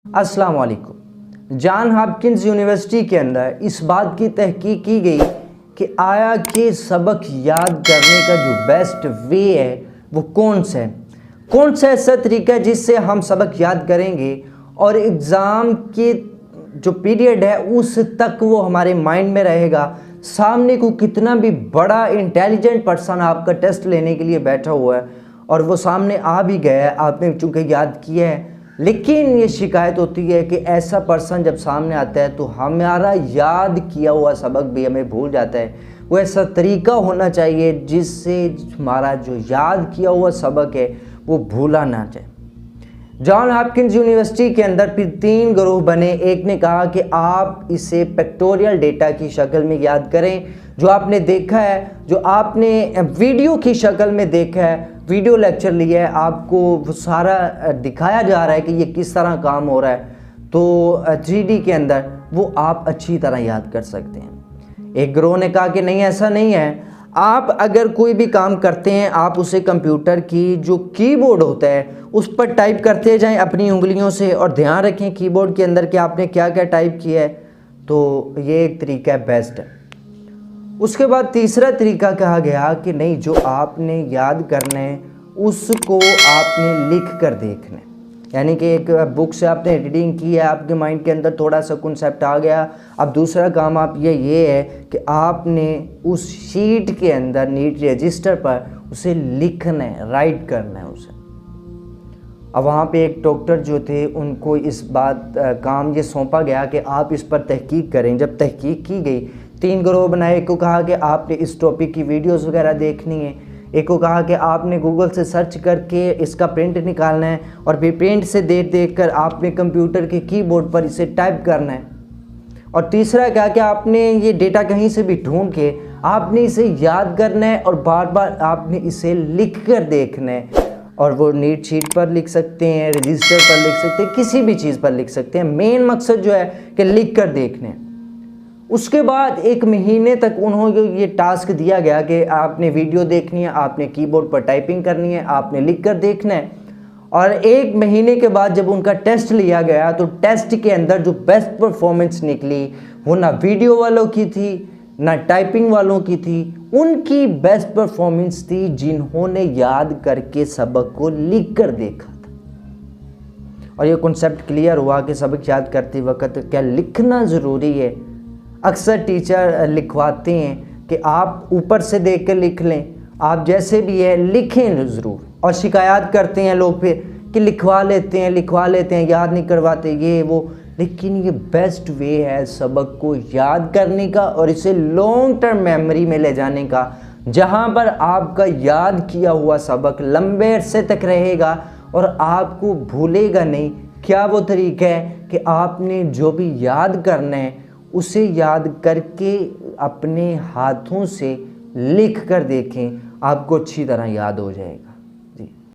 अस्सलाम वालेकुम। John Hopkins university के अंदर इस बात की तहकीक की गई कि आया कि सबक याद करने का जो बेस्ट वे है वो कौन सा ऐसा तरीका है जिससे हम सबक याद करेंगे और एग्ज़ाम के जो पीरियड है उस तक वो हमारे माइंड में रहेगा। सामने को कितना भी बड़ा इंटेलिजेंट पर्सन आपका टेस्ट लेने के लिए बैठा हुआ है और वो सामने आ भी गया है, आपने चूँकि याद किया है, लेकिन ये शिकायत होती है कि ऐसा पर्सन जब सामने आता है तो हमारा याद किया हुआ सबक भी हमें भूल जाता है। वो ऐसा तरीका होना चाहिए जिससे हमारा जो याद किया हुआ सबक है वो भूला ना जाए। जॉन हॉपकिंस यूनिवर्सिटी के अंदर फिर 3 ग्रुप बने। एक ने कहा कि आप इसे पिक्टोरियल डेटा की शक्ल में याद करें, जो आपने देखा है, जो आपने वीडियो की शक्ल में देखा है, वीडियो लेक्चर लिया है, आपको वो सारा दिखाया जा रहा है कि ये किस तरह काम हो रहा है, तो 3D के अंदर वो आप अच्छी तरह याद कर सकते हैं। एक ग्रोह ने कहा कि नहीं, ऐसा नहीं है। आप अगर कोई भी काम करते हैं आप उसे कंप्यूटर की जो कीबोर्ड होता है उस पर टाइप करते जाएं अपनी उंगलियों से, और ध्यान रखें कीबोर्ड के अंदर कि आपने क्या क्या टाइप किया है। तो ये एक तरीका है, बेस्ट है। उसके बाद तीसरा तरीका कहा गया कि नहीं, जो आपने याद करना है उसको आपने लिख कर देखना है। यानी कि एक बुक से आपने रीडिंग की है, आपके माइंड के अंदर थोड़ा सा कॉन्सेप्ट आ गया। अब दूसरा काम आप ये है कि आपने उस शीट के अंदर नीट रजिस्टर पर उसे लिखना है, राइट करना है उसे। अब वहाँ पे एक डॉक्टर जो थे उनको इस बात काम ये सौंपा गया कि आप इस पर तहकीक करें। जब तहकीक की गई 3 ग्रोह बनाए। एक को कहा कि आपने इस टॉपिक की वीडियोस वगैरह देखनी है, एक को कहा कि आपने गूगल से सर्च करके इसका प्रिंट निकालना है और फिर प्रिंट से देख कर आपने कंप्यूटर के कीबोर्ड पर इसे टाइप करना है, और तीसरा क्या कि आपने ये डेटा कहीं से भी ढूंढ के आपने इसे याद करना है और बार बार आपने इसे लिख कर देखना है। और वो नीट शीट पर लिख सकते हैं, रजिस्टर पर लिख सकते हैं, किसी भी चीज़ पर लिख सकते हैं। मेन मकसद जो है कि लिख कर देखने हैं। उसके बाद 1 महीने तक उन्होंने ये टास्क दिया गया कि आपने वीडियो देखनी है, आपने कीबोर्ड पर टाइपिंग करनी है, आपने लिख कर देखना है। और 1 महीने के बाद जब उनका टेस्ट लिया गया तो टेस्ट के अंदर जो बेस्ट परफॉर्मेंस निकली वो ना वीडियो वालों की थी ना टाइपिंग वालों की थी, उनकी बेस्ट परफॉर्मेंस थी जिन्होंने याद करके सबक को लिख कर देखा था। और ये कॉन्सेप्ट क्लियर हुआ कि सबक याद करते वक्त क्या लिखना ज़रूरी है। अक्सर टीचर लिखवाते हैं कि आप ऊपर से देख कर लिख लें, आप जैसे भी है लिखें ज़रूर। और शिकायत करते हैं लोग फिर कि लिखवा लेते हैं, याद नहीं करवाते, ये वो। लेकिन ये बेस्ट वे है सबक को याद करने का और इसे लॉन्ग टर्म मेमोरी में ले जाने का, जहाँ पर आपका याद किया हुआ सबक लंबे अरसे तक रहेगा और आपको भूलेगा नहीं। क्या वो तरीका है कि आपने जो भी याद करना है उसे याद करके अपने हाथों से लिख कर देखें, आपको अच्छी तरह याद हो जाएगा।